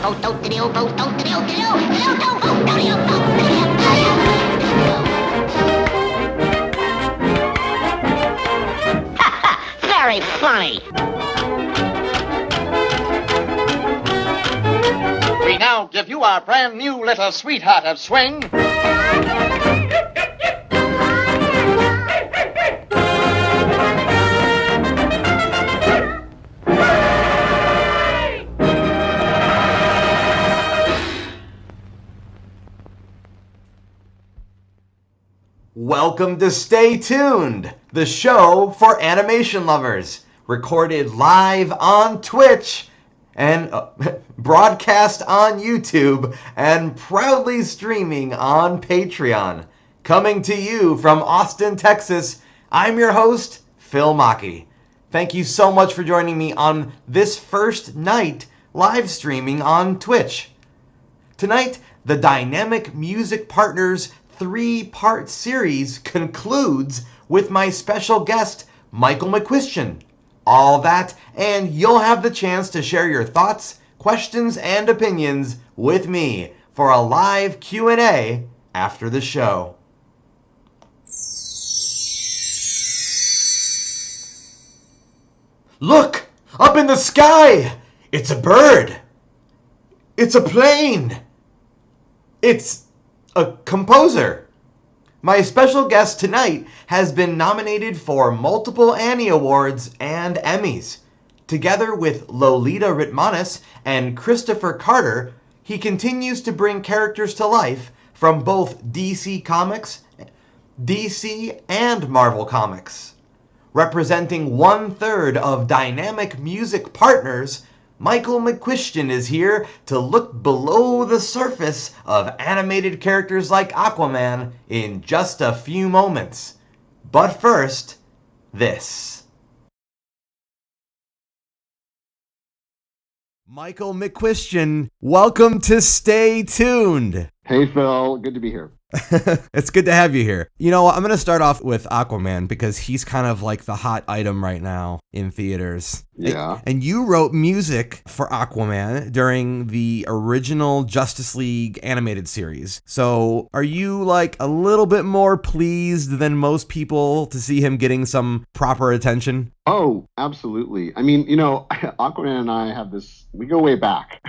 Very funny. We now give you our brand new little sweetheart of swing. Welcome to Stay Tuned, the show for animation lovers, recorded live on Twitch and broadcast on YouTube and proudly streaming on Patreon. Coming to you from Austin, Texas, I'm your host, Phil Machi. Thank you so much for joining me on this first night live streaming on Twitch. Tonight, the Dynamic Music Partners 3-part series concludes with my special guest, Michael McCuistion. All that, and you'll have the chance to share your thoughts, questions, and opinions with me for a live Q&A after the show. Look! Up in the sky! It's a bird! It's a plane! It's a composer. My special guest tonight has been nominated for multiple Annie Awards and Emmys. Together with Lolita Ritmanis and Christopher Carter, he continues to bring characters to life from both DC Comics, DC and Marvel Comics. Representing 1/3 of Dynamic Music Partners, Michael McCuistion is here to look below the surface of animated characters like Aquaman in just a few moments. But first, this. Michael McCuistion, welcome to Stay Tuned. Hey Phil, good to be here. It's good to have you here. You know, I'm going to start off with Aquaman because he's kind of like the hot item right now in theaters. Yeah. And you wrote music for Aquaman during the original Justice League animated series. So are you like a little bit more pleased than most people to see him getting some proper attention? Oh, absolutely. I mean, you know, Aquaman and I have this, we go way back.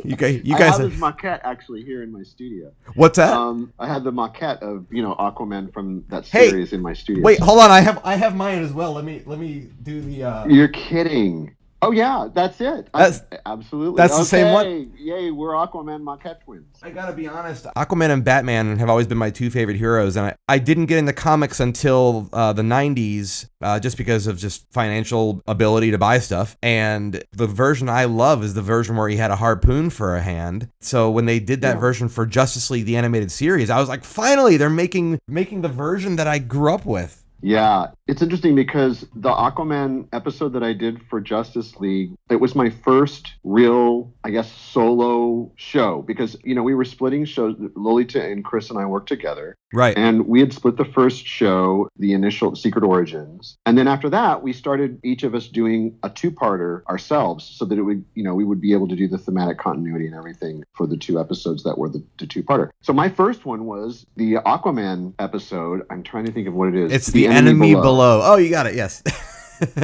You guys I have this maquette actually here in my studio. What's that? I had the maquette of, you know, Aquaman from that series in my studio. Wait, hold on. I have mine as well. Let me do the You're kidding. Oh yeah, that's it. Absolutely. That's the same one. Yay, we're Aquaman maquette twins. I gotta be honest, Aquaman and Batman have always been my two favorite heroes, and I didn't get into comics until the 90s, just because of just financial ability to buy stuff. And the version I love is the version where he had a harpoon for a hand. So when they did that version for Justice League, the animated series, I was like, finally, they're making the version that I grew up with. Yeah, it's interesting because the Aquaman episode that I did for Justice League, it was my first real, I guess, solo show because, you know, we were splitting shows. Lolita and Chris and I worked together. Right. And we had split the first show, the initial Secret Origins. And then after that, we started each of us doing a 2-parter ourselves so that it would, you know, we would be able to do the thematic continuity and everything for the 2 episodes that were the 2-parter. So my first one was the Aquaman episode. I'm trying to think of what it is. It's the Enemy Below. Oh, you got it. Yes.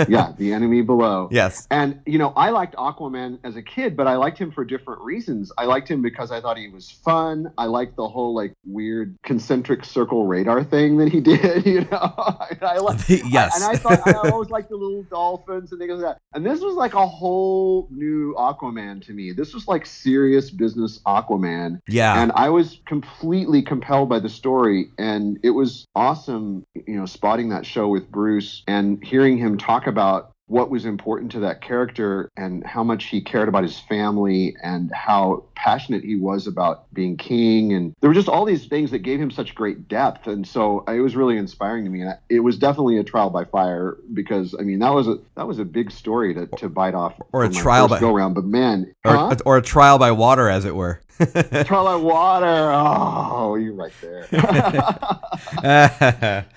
Yeah, The Enemy Below. Yes. And, you know, I liked Aquaman as a kid, but I liked him for different reasons. I liked him because I thought he was fun. I liked the whole, like, weird concentric circle radar thing that he did, you know. Yes. And I thought, I always liked the little dolphins and things like that. And this was like a whole new Aquaman to me. This was like serious business Aquaman. Yeah. And I was completely compelled by the story. And it was awesome, you know, spotting that show with Bruce and hearing him talk about what was important to that character and how much he cared about his family and how passionate he was about being king. And there were just all these things that gave him such great depth. And so it was really inspiring to me. And it was definitely a trial by fire because, I mean, that was a big story to bite off. Or a trial by go around. But man, or a trial by water, as it were. Twilight Water. Oh, you're right there.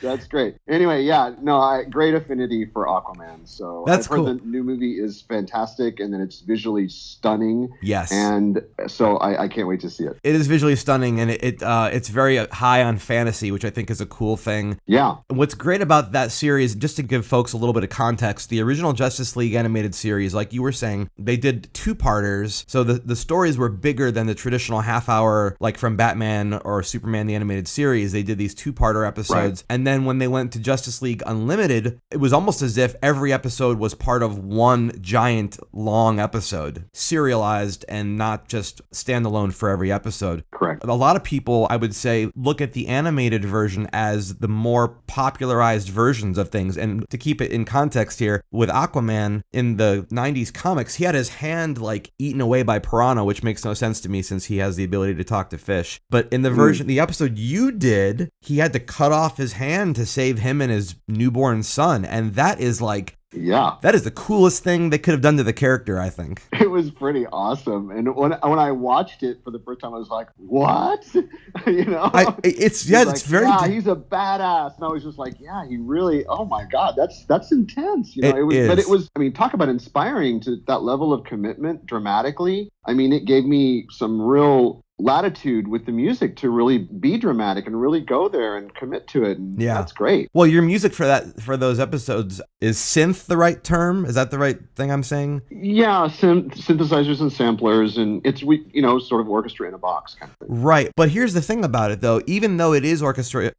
That's great. Anyway, yeah, no, great affinity for Aquaman. So That's I've heard cool. the new movie is fantastic, and then it's visually stunning. Yes. And so I can't wait to see it. It is visually stunning, and it's very high on fantasy, which I think is a cool thing. Yeah. What's great about that series, just to give folks a little bit of context, the original Justice League animated series, like you were saying, they did two-parters, so the stories were bigger than the traditional half-hour, like from Batman or Superman the animated series. They did these two-parter episodes, right. And then when they went to Justice League Unlimited, it was almost as if every episode was part of one giant, long episode, serialized and not just standalone for every episode. Correct. A lot of people, I would say, look at the animated version as the more popularized versions of things. And to keep it in context here, with Aquaman in the 90s comics, he had his hand like eaten away by piranha, which makes no sense to me since he has the ability to talk to fish. But in the version, the episode you did, he had to cut off his hand to save him and his newborn son. And that is like, yeah, that is the coolest thing they could have done to the character, I think. It was pretty awesome. And when I watched it for the first time, I was like, what? You know? It's like, very... Yeah, he's a badass. And I was just like, yeah, he really, oh my God, that's intense. You know, but it was, I mean, talk about inspiring to that level of commitment dramatically. I mean, it gave me some real latitude with the music to really be dramatic and really go there and commit to it. And that's great. Well, your music for those episodes, is synth the right term? Is that the right thing I'm saying? Yeah, synthesizers and samplers, and it's sort of orchestra in a box kind of thing. Right, but here's the thing about it though. Even though it is orchestra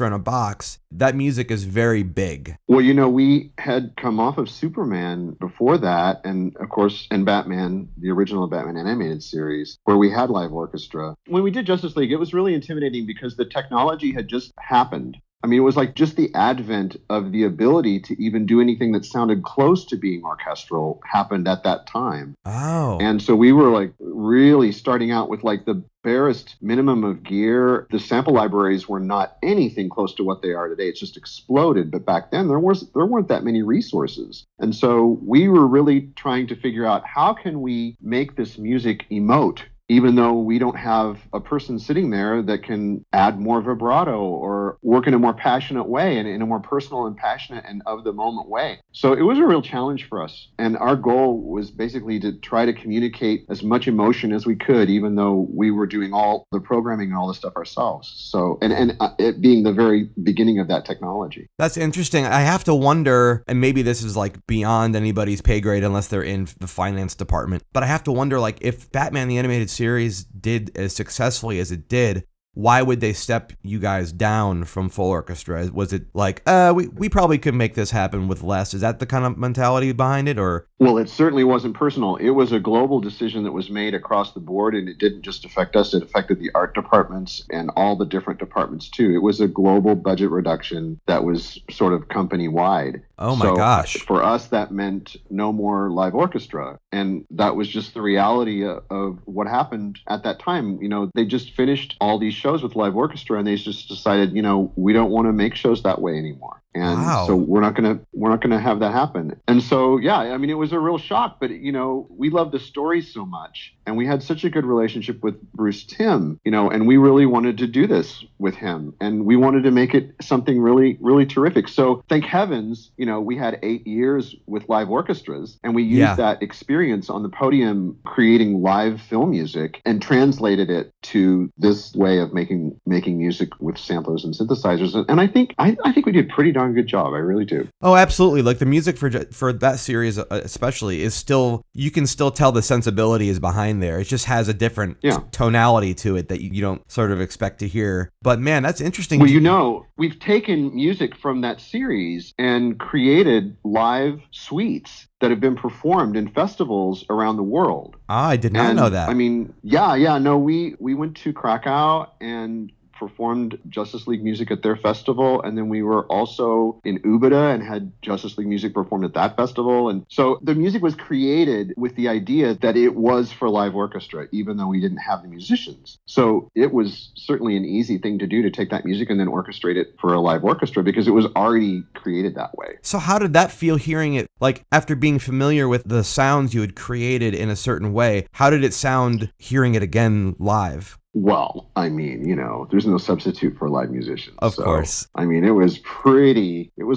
in a box, that music is very big. Well, we had come off of Superman before that, and of course, in Batman, the original Batman animated series, where we had live orchestra. When we did Justice League, it was really intimidating because the technology had just happened. I mean, it was like just the advent of the ability to even do anything that sounded close to being orchestral happened at that time. Oh. And so we were like really starting out with like the barest minimum of gear. The sample libraries were not anything close to what they are today. It's just exploded. But back then there weren't that many resources. And so we were really trying to figure out how can we make this music emote, even though we don't have a person sitting there that can add more vibrato or work in a more passionate way and in a more personal and passionate and of the moment way. So it was a real challenge for us. And our goal was basically to try to communicate as much emotion as we could, even though we were doing all the programming and all the stuff ourselves. So, and it being the very beginning of that technology. That's interesting. I have to wonder, and maybe this is like beyond anybody's pay grade unless they're in the finance department, but I have to wonder, like, if Batman the Animated Series did as successfully as it did, why would they step you guys down from full orchestra? Was it like, we probably could make this happen with less? Is that the kind of mentality behind it, or? Well, it certainly wasn't personal. It was a global decision that was made across the board, and it didn't just affect us. It affected the art departments and all the different departments, too. It was a global budget reduction that was sort of company-wide. Oh, my gosh. For us, that meant no more live orchestra. And that was just the reality of what happened at that time. They just finished all these shows with live orchestra, and they just decided, we don't want to make shows that way anymore. And so we're not gonna have that happen. And so, yeah, I mean, it was a real shock, but we love the story so much, and we had such a good relationship with Bruce Timm, and we really wanted to do this with him, and we wanted to make it something really, really terrific. So thank heavens, we had 8 years with live orchestras, and we used that experience on the podium creating live film music and translated it to this way of making music with samplers and synthesizers. And I think we did pretty darn good job. I really do. Oh, absolutely. Like the music for that series especially is still, you can still tell the sensibility is behind there. It just has a different tonality to it that you don't sort of expect to hear. But man, that's interesting. Well, we've taken music from that series and created live suites that have been performed in festivals around the world. I did not know that. I mean, no, we went to Krakow and performed Justice League music at their festival, and then we were also in Ubeda and had Justice League music performed at that festival. And so the music was created with the idea that it was for live orchestra, even though we didn't have the musicians. So it was certainly an easy thing to do, to take that music and then orchestrate it for a live orchestra, because it was already created that way. So how did that feel, hearing it, like, after being familiar with the sounds you had created in a certain way? How did it sound hearing it again live? Well, I mean, there's no substitute for live musicians. Of course. I mean, it was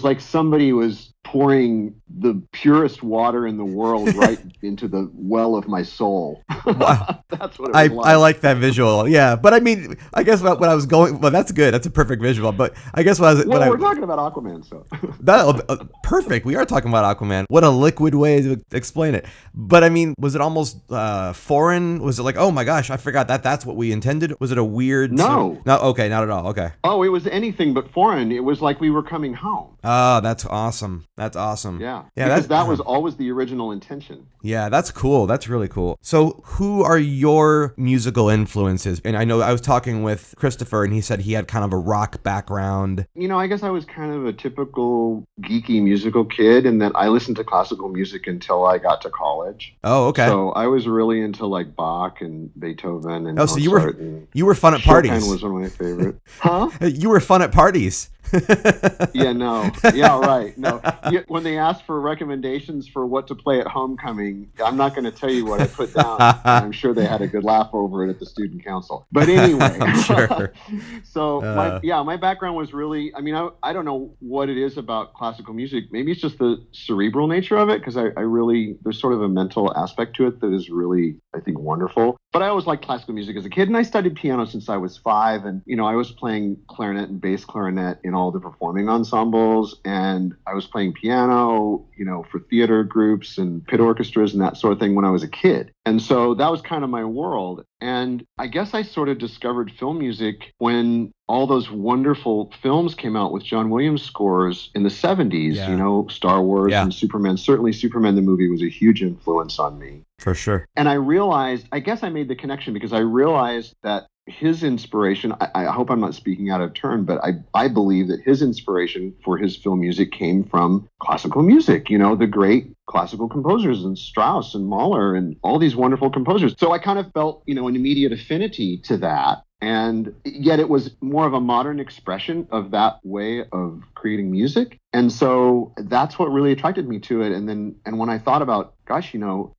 like somebody was pouring the purest water in the world right into the well of my soul. Wow. That's what it was like. I like that visual. Yeah. But I mean, I guess what I was going, well, that's good. That's a perfect visual. But I guess we're talking about Aquaman, so. Perfect. We are talking about Aquaman. What a liquid way to explain it. But I mean, was it almost foreign? Was it like, oh my gosh, I forgot that's what we intended? Was it a weird? No. No. Okay. Not at all. Okay. Oh, it was anything but foreign. It was like we were coming home. Oh, that's awesome. That's awesome. Yeah. Because that was always the original intention. Yeah, that's cool. That's really cool. So who are your musical influences? And I know I was talking with Christopher, and he said he had kind of a rock background. I guess I was kind of a typical geeky musical kid, in that I listened to classical music until I got to college. Oh, okay. So I was really into like Bach and Beethoven and so Mozart, you were fun at parties. Chopin was one of my favorite. Huh? You were fun at parties. Yeah, no. Yeah, right. No. When they asked for recommendations for what to play at homecoming, I'm not going to tell you what I put down. I'm sure they had a good laugh over it at the student council. But anyway. Sure. So, my background was really, I don't know what it is about classical music. Maybe it's just the cerebral nature of it, because I really, there's sort of a mental aspect to it that is really, I think, wonderful. But I always liked classical music as a kid, and I studied piano since I was 5. And, I was playing clarinet and bass clarinet in all the performing ensembles, and I was playing piano, for theater groups and pit orchestras and that sort of thing when I was a kid. And so that was kind of my world. And I guess I sort of discovered film music when all those wonderful films came out with John Williams scores in the 70s, Star Wars and Superman. Certainly Superman the movie was a huge influence on me. For sure. And I realized, I guess I made the connection because I realized that his inspiration, I hope I'm not speaking out of turn, but I believe that his inspiration for his film music came from classical music, the great classical composers, and Strauss and Mahler and all these wonderful composers. So I kind of felt, an immediate affinity to that. And yet it was more of a modern expression of that way of creating music. And so that's what really attracted me to it. And when I thought about, gosh,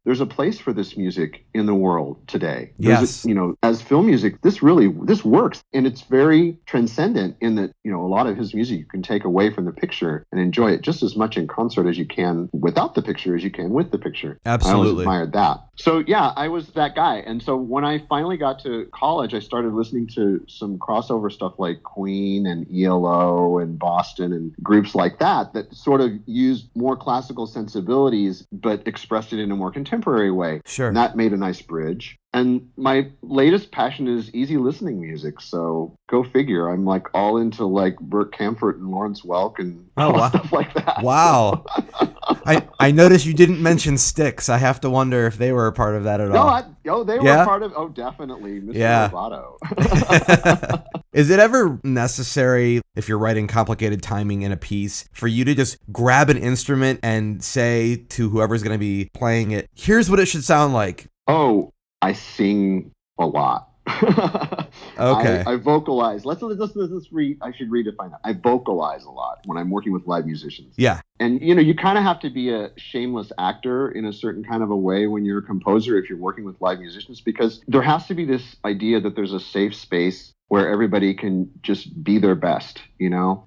there's a place for this music in the world today. Yes. As film music, this works. And it's very transcendent in that, a lot of his music you can take away from the picture and enjoy it just as much in concert as you can without the picture as you can with the picture. Absolutely. I always admired that. So yeah, I was that guy. And so when I finally got to college, I started listening to some crossover stuff like Queen and ELO and Boston and groups like that sort of used more classical sensibilities, but expressed it in a more contemporary way. Sure. And that made a nice bridge. And my latest passion is easy listening music. So go figure. I'm like all into like Burt Kaempfert and Lawrence Welk and stuff like that. Wow. I noticed you didn't mention Styx. I have to wonder if they were a part of that at all. They were a part of, definitely. Mr. Roboto. Is it ever necessary, if you're writing complicated timing in a piece, for you to just grab an instrument and say to whoever's going to be playing it, here's what it should sound like? Oh, I sing a lot. Okay. I vocalize. Let's read. I should redefine that. I vocalize a lot when I'm working with live musicians. Yeah. And, you kind of have to be a shameless actor in a certain kind of a way when you're a composer, if you're working with live musicians, because there has to be this idea that there's a safe space where everybody can just be their best,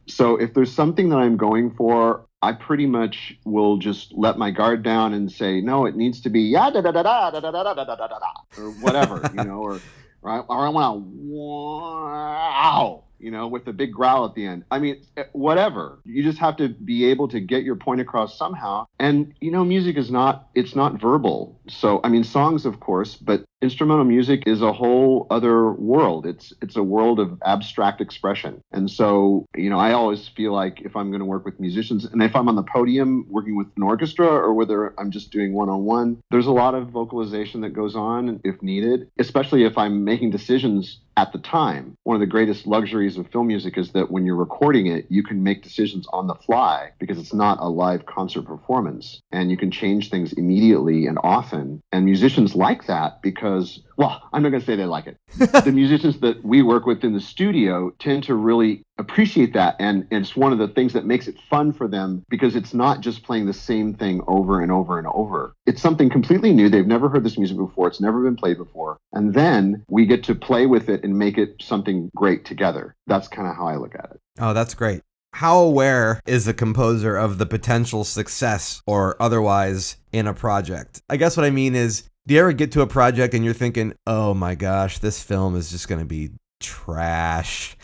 So if there's something that I'm going for, I pretty much will just let my guard down and say, no, it needs to be ya da da da da da da da da da da da, or whatever, or I want to wow, with a big growl at the end. I mean, whatever. You just have to be able to get your point across somehow. And, music it's not verbal. So, songs, of course, but instrumental music is a whole other world. It's a world of abstract expression. And so, I always feel like if I'm going to work with musicians, and if I'm on the podium working with an orchestra or whether I'm just doing one-on-one, there's a lot of vocalization that goes on if needed, especially if I'm making decisions at the time. One of the greatest luxuries of film music is that when you're recording it, you can make decisions on the fly because it's not a live concert performance, and you can change things immediately and often. And musicians like that because, well, I'm not going to say they like it. The musicians that we work with in the studio tend to really appreciate that, and it's one of the things that makes it fun for them because it's not just playing the same thing over and over and over. It's something completely new. They've never heard this music before. It's never been played before. And then we get to play with it and make it something great together. That's kind of how I look at it. Oh, that's great. How aware is the composer of the potential success or otherwise in a project? I guess what I mean is, do you ever get to a project and you're thinking, oh my gosh, this film is just going to be trash,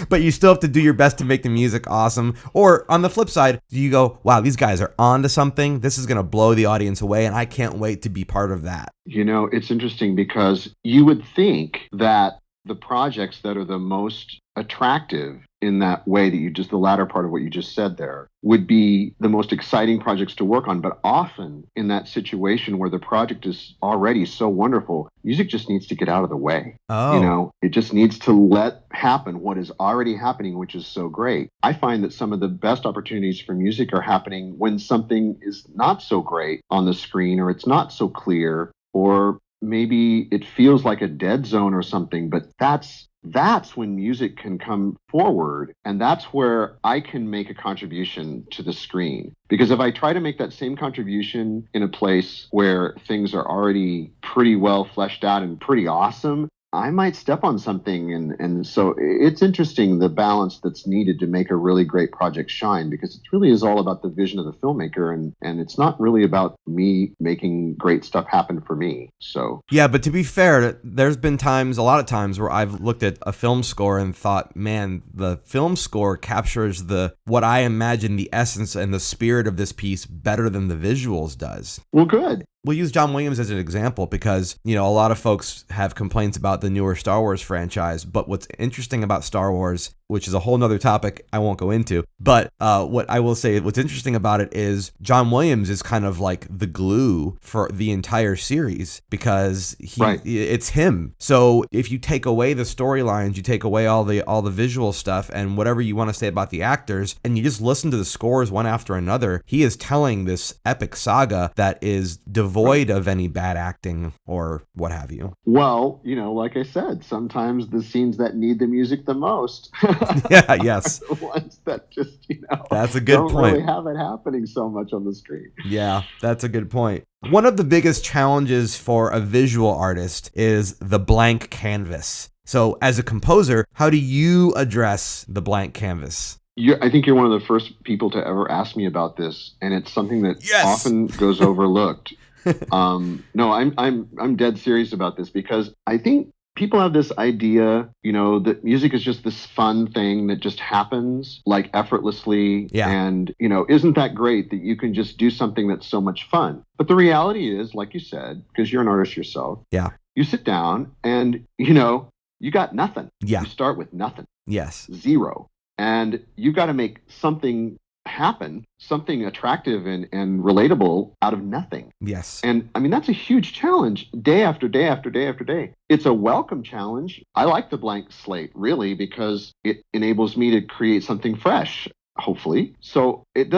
but you still have to do your best to make the music awesome? Or on the flip side, do you go, wow, these guys are on to something, this is going to blow the audience away, and I can't wait to be part of that? You know, it's interesting because you would think that the projects that are the most attractive in that way that you just, the latter part of what you just said there, would be the most exciting projects to work on. But often in that situation where the project is already so wonderful, music just needs to get out of the way. Oh. You know, it just needs to let happen what is already happening, which is so great. I find that some of the best opportunities for music are happening when something is not so great on the screen, or it's not so clear, or maybe it feels like a dead zone or something, but that's when music can come forward, and that's where I can make a contribution to the screen. Because if I try to make that same contribution in a place where things are already pretty well fleshed out and pretty awesome, I might step on something. And so it's interesting, the balance that's needed to make a really great project shine, because it really is all about the vision of the filmmaker, and it's not really about me making great stuff happen for me. So yeah, but to be fair, there's been times, a lot of times, where I've looked at a film score and thought, man, the film score captures what I imagine the essence and the spirit of this piece better than the visuals does. Well, good. We'll use John Williams as an example because, you know, a lot of folks have complaints about the newer Star Wars franchise, but what's interesting about Star Wars, which is a whole nother topic I won't go into, but what I will say, what's interesting about it is John Williams is kind of like the glue for the entire series because it's him. So if you take away the storylines, you take away all the visual stuff and whatever you want to say about the actors, and you just listen to the scores one after another, he is telling this epic saga that is devoid of any bad acting or what have you. Well, you know, like I said, sometimes the scenes that need the music the most yeah, yes. are the ones that just, you know, that's a good don't point. really have it happening so much on the screen. Yeah, that's a good point. One of the biggest challenges for a visual artist is the blank canvas. So as a composer, how do you address the blank canvas? I think you're one of the first people to ever ask me about this, and it's something that often goes overlooked. No, I'm dead serious about this because I think people have this idea, you know, that music is just this fun thing that just happens like effortlessly. Yeah. And, you know, isn't that great that you can just do something that's so much fun? But the reality is, like you said, because you're an artist yourself, you sit down and, you know, you got nothing. Yeah. You start with nothing. Yes. Zero. And you got to make something happen, something attractive and relatable out of nothing. Yes. And I mean, that's a huge challenge day after day after day after day. It's a welcome challenge. I like the blank slate, really, because it enables me to create something fresh, hopefully. So it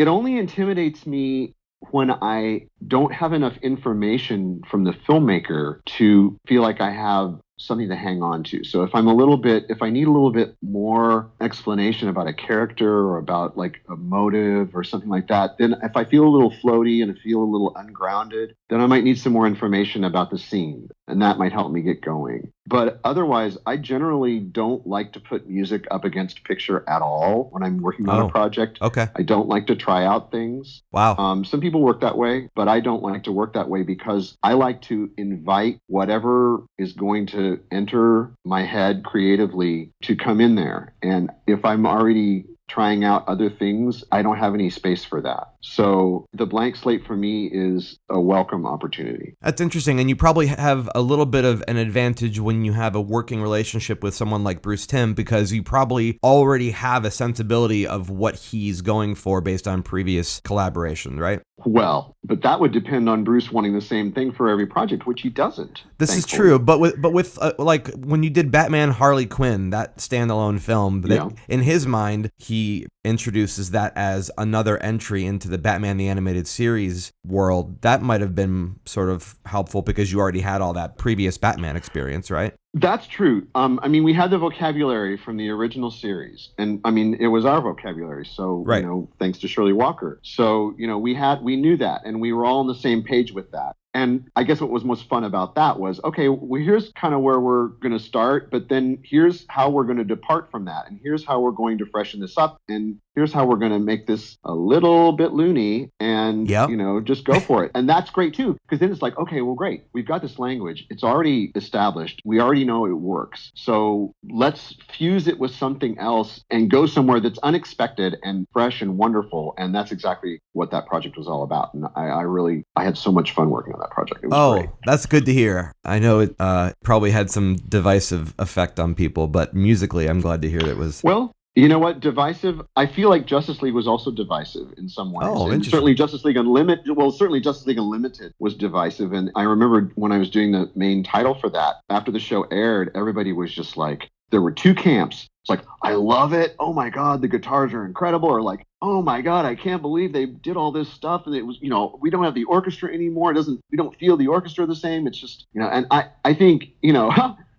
only intimidates me when I don't have enough information from the filmmaker to feel like I have something to hang on to. So if I need a little bit more explanation about a character or about like a motive or something like that, then if I feel a little floaty and I feel a little ungrounded, then I might need some more information about the scene, and that might help me get going. But otherwise, I generally don't like to put music up against picture at all when I'm working on a project. Okay. I don't like to try out things. Wow. Some people work that way, but I don't like to work that way because I like to invite whatever is going to enter my head creatively to come in there. And if I'm already trying out other things, I don't have any space for that. So the blank slate for me is a welcome opportunity. That's interesting. And you probably have a little bit of an advantage when you have a working relationship with someone like Bruce Timm, because you probably already have a sensibility of what he's going for based on previous collaboration, right? Well, but that would depend on Bruce wanting the same thing for every project, which he doesn't. This is true, but with like when you did Batman Harley Quinn, that standalone film, that in his mind, he introduces that as another entry into the Batman the Animated Series world. That might have been sort of helpful because you already had all that previous Batman experience, right? That's true. I mean, we had the vocabulary from the original series, and I mean, it was our vocabulary. So, right. You know, thanks to Shirley Walker. So, you know, we knew that, and we were all on the same page with that. And I guess what was most fun about that was, okay, well, here's kind of where we're going to start, but then here's how we're going to depart from that. And here's how we're going to freshen this up. And here's how we're going to make this a little bit loony and, you know, just go for it. And that's great, too, because then it's like, okay, well, great. We've got this language. It's already established. We already know it works. So let's fuse it with something else and go somewhere that's unexpected and fresh and wonderful. And that's exactly what that project was all about. And I had so much fun working on that project. It was great. That's good to hear. I know it probably had some divisive effect on people, but musically, I'm glad to hear that it was. Well, you know what? Divisive. I feel like Justice League was also divisive in some ways. Oh, interesting. Certainly Justice League Unlimited. Well, certainly Justice League Unlimited was divisive. And I remember when I was doing the main title for that, after the show aired, everybody was just like, there were two camps. It's like, I love it. Oh my God, the guitars are incredible. Or like, oh my God, I can't believe they did all this stuff. And it was, you know, we don't have the orchestra anymore. We don't feel the orchestra the same. It's just, you know, and I think, you know,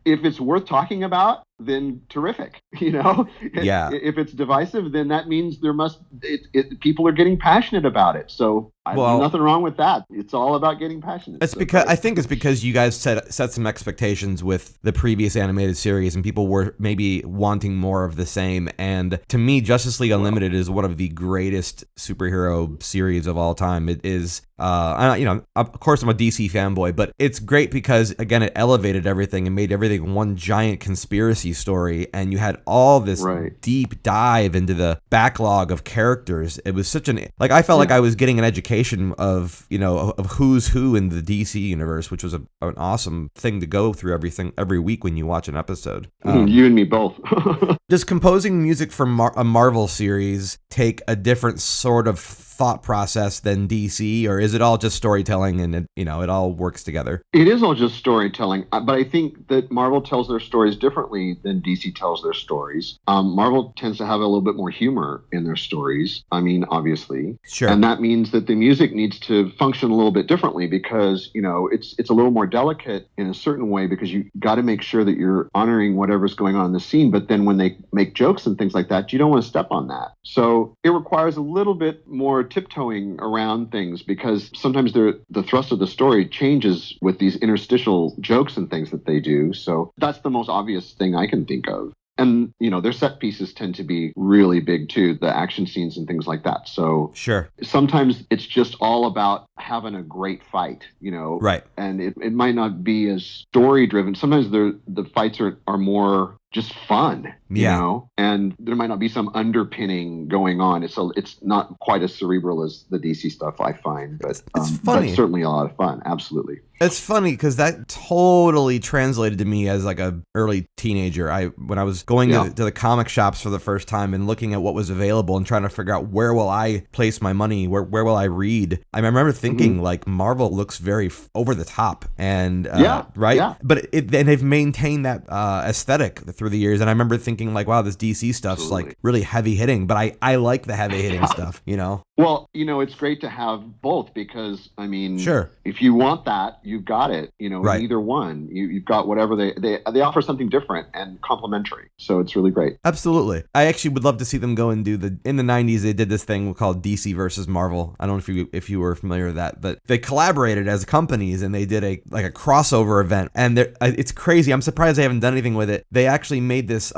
if it's worth talking about, then terrific, you know? Yeah. If it's divisive, then that means people are getting passionate about it. So nothing wrong with that. It's all about getting passionate. I think it's because you guys set some expectations with the previous animated series, and people were maybe wanting more of the same. And to me, Justice League Unlimited is one of the greatest superhero series of all time. It is, you know, of course I'm a DC fanboy, but it's great because, again, it elevated everything and made everything one giant conspiracy story, and you had all this deep dive into the backlog of characters. It was such I felt like I was getting an education of, you know, of who's who in the DC universe, which was an awesome thing to go through every week when you watch an episode. You and me both. Does composing music for a Marvel series take a different sort of thought process than DC, or is it all just storytelling and it all works together? It is all just storytelling, but I think that Marvel tells their stories differently than DC tells their stories. Marvel tends to have a little bit more humor in their stories. I mean, obviously, sure, and that means that the music needs to function a little bit differently because, you know, it's a little more delicate in a certain way because you got to make sure that you're honoring whatever's going on in the scene. But then when they make jokes and things like that, you don't want to step on that. So it requires a little bit more tiptoeing around things because sometimes the thrust of the story changes with these interstitial jokes and things that they do. So that's the most obvious thing I can think of. And, you know, their set pieces tend to be really big, too, the action scenes and things like that. So sure, sometimes it's just all about having a great fight, you know. Right. And it might not be as story driven. Sometimes the fights are more just fun, you know, and there might not be some underpinning going on. It's not quite as cerebral as the DC stuff, I find, but it's funny. That's certainly a lot of fun. Absolutely. It's funny because that totally translated to me as like a early teenager. When I was going to the comic shops for the first time and looking at what was available and trying to figure out where will I place my money, where will I read. I remember thinking like Marvel looks very over the top and right, but then they've maintained that aesthetic through the years. And I remember thinking like, wow, this DC stuff's like really heavy hitting, but I like the heavy hitting stuff, you know. Well, you know, it's great to have both because, I mean, sure, if you want that, you've got it, you know, in either one. You've got whatever they offer something different and complementary. So it's really great. Absolutely. I actually would love to see them go and do in the 90s, they did this thing called DC versus Marvel. I don't know if you were familiar with that, but they collaborated as companies and they did a crossover event. And it's crazy. I'm surprised they haven't done anything with it. They actually actually made this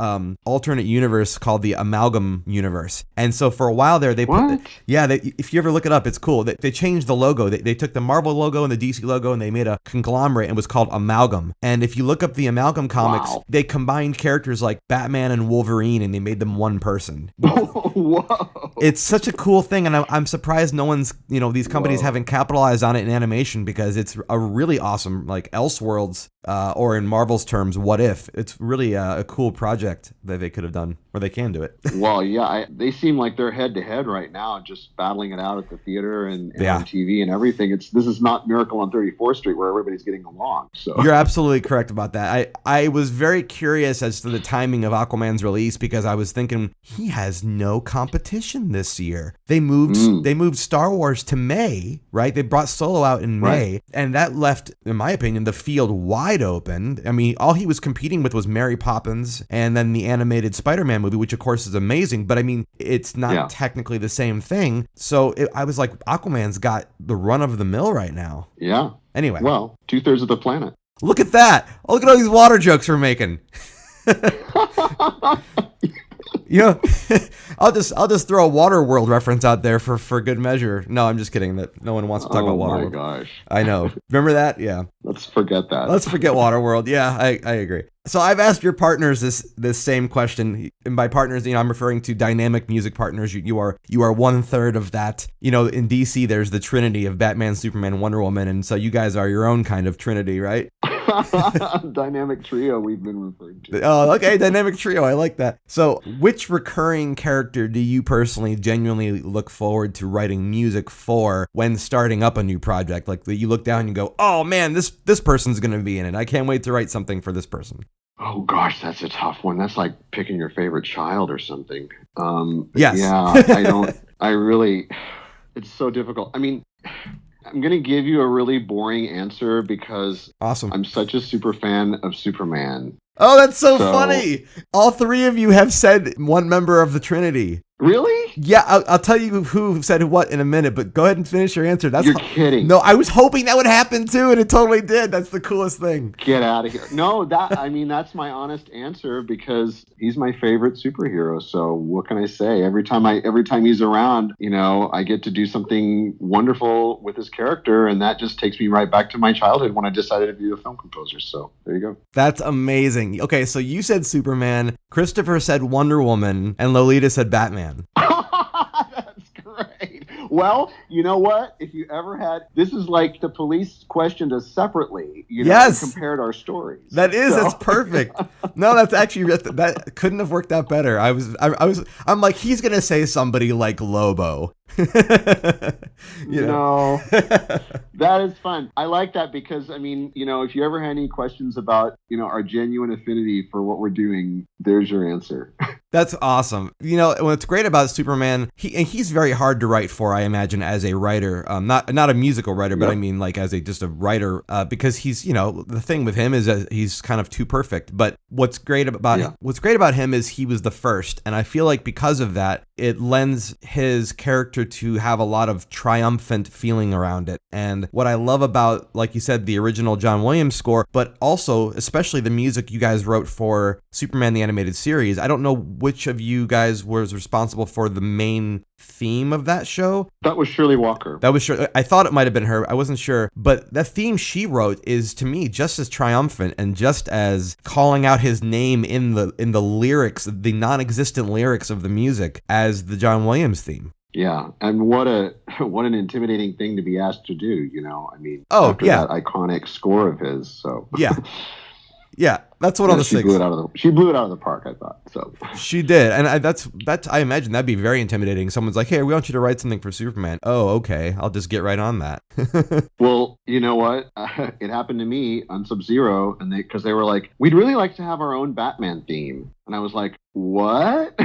alternate universe called the Amalgam Universe. And so for a while there, they put... if you ever look it up, it's cool. They changed the logo. They took the Marvel logo and the DC logo and they made a conglomerate and it was called Amalgam. And if you look up the Amalgam comics, they combined characters like Batman and Wolverine and they made them one person. Whoa. It's such a cool thing, and I'm surprised no one's, these companies haven't capitalized on it in animation, because it's a really awesome, like Elseworlds, or in Marvel's terms, What If. It's really a cool project that they could have done, or they can do it. Well, yeah, they seem like they're head to head right now, just battling it out at the theater and on TV and everything. This is not Miracle on 34th Street where everybody's getting along. So you're absolutely correct about that. I was very curious as to the timing of Aquaman's release, because I was thinking he has no competition this year. They moved Star Wars to May, right? They brought Solo out in May, and that left, in my opinion, the field wide open. I mean, all he was competing with was Mary Poppins and then the animated Spider-Man movie, which of course is amazing, but I mean, it's not technically the same thing. So I was like, Aquaman's got the run of the mill right now. Yeah. Anyway. Well, 2/3 of the planet. Look at that. Oh, look at all these water jokes we're making. I'll just throw a Waterworld reference out there for good measure. No, I'm just kidding. That no one wants to talk about Waterworld. Oh my gosh. I know. Remember that? Yeah. Let's forget that. Let's forget Waterworld. Yeah, I agree. So I've asked your partners this same question, and by partners, I'm referring to dynamic music partners. You are 1/3 of that. In DC, there's the Trinity of Batman, Superman, Wonder Woman, and so you guys are your own kind of Trinity, right? Dynamic trio we've been referring to. Oh, okay, dynamic trio. I like that. So, which recurring character do you personally genuinely look forward to writing music for when starting up a new project? Like you look down and you go, "Oh man, this person's going to be in it. I can't wait to write something for this person." Oh gosh, that's a tough one. That's like picking your favorite child or something. Yes. Yeah, it's so difficult. I mean, I'm going to give you a really boring answer because I'm such a super fan of Superman. Oh, that's so funny. All three of you have said one member of the Trinity. Really? Yeah, I'll tell you who said what in a minute, but go ahead and finish your answer. You're kidding. No, I was hoping that would happen too, and it totally did. That's the coolest thing. Get out of here. No, that's my honest answer, because he's my favorite superhero. So what can I say? Every time he's around, I get to do something wonderful with his character, and that just takes me right back to my childhood when I decided to be a film composer. So there you go. That's amazing. Okay, so you said Superman, Christopher said Wonder Woman, and Lolita said Batman. That's great. Well, you know what? If you ever had, this is like the police questioned us separately. And compared our stories. That's perfect. No, that's actually that couldn't have worked out better. I'm like, he's gonna say somebody like Lobo. No, that is fun. I like that because, if you ever had any questions about, our genuine affinity for what we're doing, there's your answer. That's awesome. What's great about Superman, he's very hard to write for, I imagine, as a writer. Not a musical writer, but I mean like as just a writer, because he's, the thing with him is that he's kind of too perfect. But what's great about him is he was the first, and I feel like because of that, it lends his character to have a lot of triumphant feeling around it. And what I love about, like you said, the original John Williams score, but also especially the music you guys wrote for Superman the Animated Series. I don't know which of you guys was responsible for the main theme of that show. That was Shirley Walker. I thought it might have been her. I wasn't sure. But the theme she wrote is, to me, just as triumphant and just as calling out his name in the lyrics, the non-existent lyrics of the music, as the John Williams theme. Yeah, and what an intimidating thing to be asked to do, after that iconic score of his. So yeah, that's what I was thinking. She blew it out of the park, I thought. So she did, and I imagine that'd be very intimidating. Someone's like, "Hey, we want you to write something for Superman." Oh, okay, I'll just get right on that. Well, you know what? It happened to me on Sub-Zero, and because they were like, "We'd really like to have our own Batman theme," and I was like, "What?"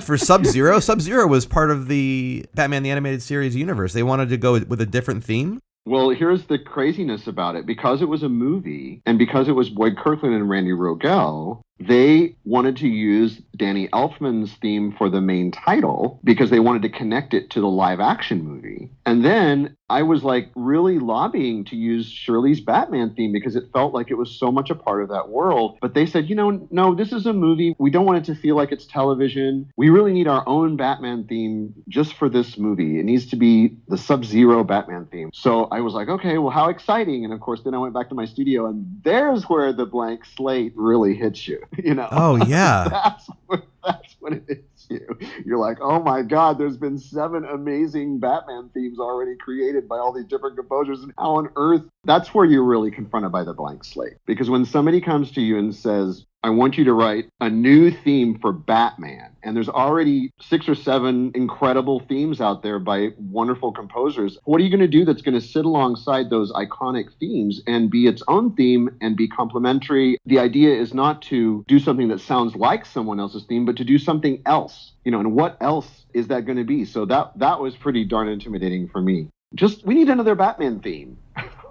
For Sub-Zero? Sub-Zero was part of the Batman the Animated Series universe. They wanted to go with a different theme. Well, here's the craziness about it. Because it was a movie, and because it was Boyd Kirkland and Randy Rogel, They wanted to use Danny Elfman's theme for the main title because they wanted to connect it to the live action movie. And then I was like really lobbying to use Shirley's Batman theme because it felt like it was so much a part of that world. But they said, no, this is a movie. We don't want it to feel like it's television. We really need our own Batman theme just for this movie. It needs to be the Sub-Zero Batman theme. So I was like, okay, well, how exciting. And of course, then I went back to my studio and there's where the blank slate really hits you, Oh, yeah. that's when it hits you. You're like, oh my God, there's been 7 amazing Batman themes already created by all these different composers. And how on earth? That's where you're really confronted by the blank slate. Because when somebody comes to you and says, I want you to write a new theme for Batman, and there's already 6 or 7 incredible themes out there by wonderful composers, what are you going to do that's going to sit alongside those iconic themes and be its own theme and be complementary? The idea is not to do something that sounds like someone else's theme, but to do something else, and what else is that going to be? So that was pretty darn intimidating for me. We need another Batman theme.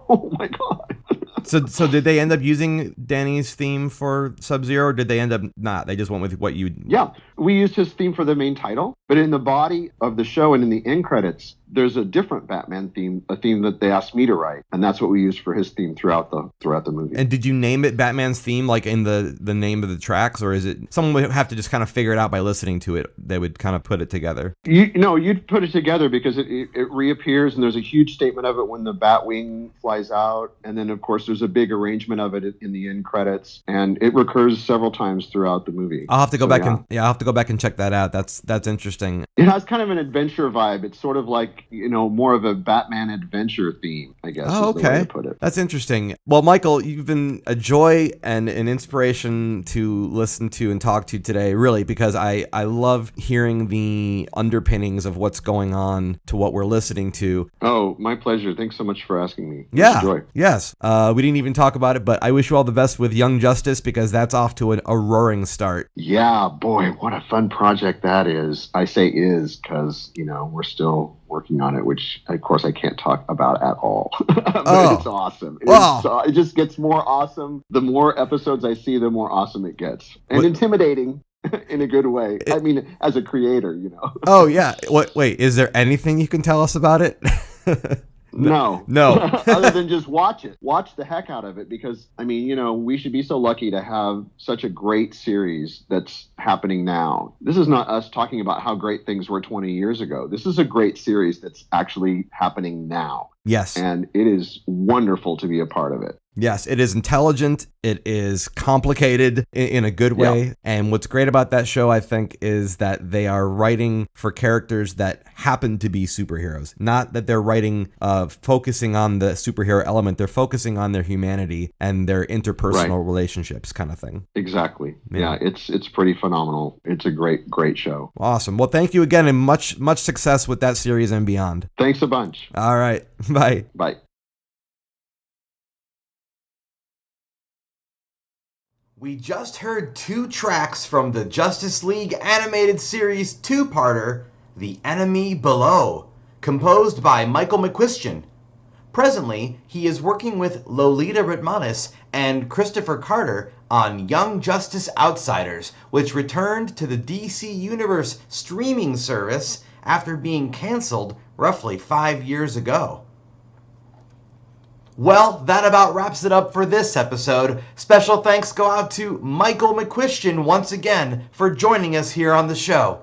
Oh my God. So did they end up using Danny's theme for Sub-Zero, or did they end up not? They just went with what you... Yeah, we used his theme for the main title, but in the body of the show and in the end credits, there's a different Batman theme, a theme that they asked me to write, and that's what we used for his theme throughout the movie. And did you name it Batman's theme, like in the name of the tracks, or is it someone would have to just kind of figure it out by listening to it? They would kind of put it together. You'd put it together because it reappears, and there's a huge statement of it when the Batwing flies out, and then of course there's a big arrangement of it in the end credits, and it recurs several times throughout the movie. I'll have to go back and check that out. That's interesting. It has kind of an adventure vibe. It's sort of like, more of a Batman adventure theme, I guess. Oh, okay. Is the way to put it. That's interesting. Well, Michael, you've been a joy and an inspiration to listen to and talk to today, really, because I love hearing the underpinnings of what's going on to what we're listening to. Oh, my pleasure. Thanks so much for asking me. Yeah. Joy. Yes. We didn't even talk about it, but I wish you all the best with Young Justice because that's off to a roaring start. Yeah, boy, what a fun project that is. I say is because, we're still working on it, which of course I can't talk about at all. But it's awesome. It just gets more awesome. The more episodes I see, the more awesome it gets. And intimidating in a good way. I mean, as a creator, Oh, yeah. Wait, is there anything you can tell us about it? No. Other than just watch it. Watch the heck out of it because, we should be so lucky to have such a great series that's happening now. This is not us talking about how great things were 20 years ago. This is a great series that's actually happening now. Yes. And it is wonderful to be a part of it. Yes, it is intelligent. It is complicated in a good way. Yeah. And what's great about that show, I think, is that they are writing for characters that happen to be superheroes. Not that they're writing focusing on the superhero element. They're focusing on their humanity and their interpersonal relationships kind of thing. Exactly. Yeah, it's pretty phenomenal. It's a great show. Awesome. Well, thank you again and much success with that series and beyond. Thanks a bunch. All right. Bye. Bye. We just heard 2 tracks from the Justice League animated series 2-parter, The Enemy Below, composed by Michael McCuistion. Presently, he is working with Lolita Ritmanis and Christopher Carter on Young Justice Outsiders, which returned to the DC Universe streaming service after being canceled roughly 5 years ago. Well, that about wraps it up for this episode. Special thanks go out to Michael McCuistion once again for joining us here on the show.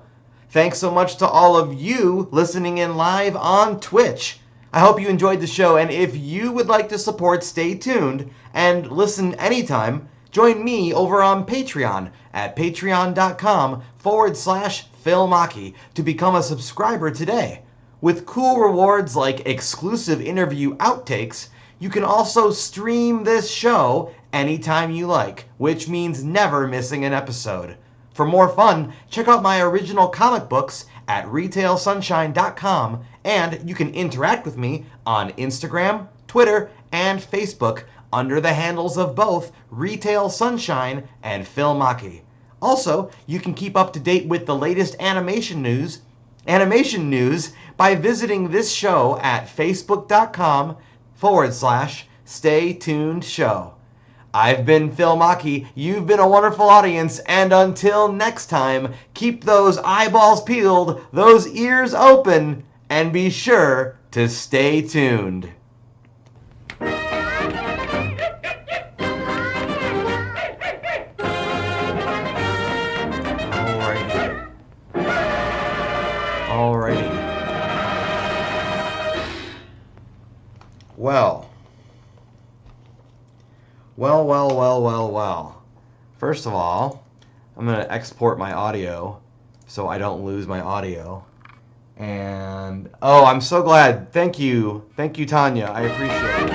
Thanks so much to all of you listening in live on Twitch. I hope you enjoyed the show, and if you would like to support Stay Tuned and listen anytime, join me over on Patreon at patreon.com/Phil Machi to become a subscriber today. With cool rewards like exclusive interview outtakes, you can also stream this show anytime you like, which means never missing an episode. For more fun, check out my original comic books at retailsunshine.com, and you can interact with me on Instagram, Twitter, and Facebook under the handles of both Retail Sunshine and Phil Machi. Also, you can keep up to date with the latest animation news by visiting this show at facebook.com/Stay Tuned Show. I've been Phil Machi. You've been a wonderful audience. And until next time, keep those eyeballs peeled, those ears open, and be sure to stay tuned. Alrighty. Well. First of all, I'm going to export my audio so I don't lose my audio. And, oh, I'm so glad. Thank you. Thank you, Tanya. I appreciate it.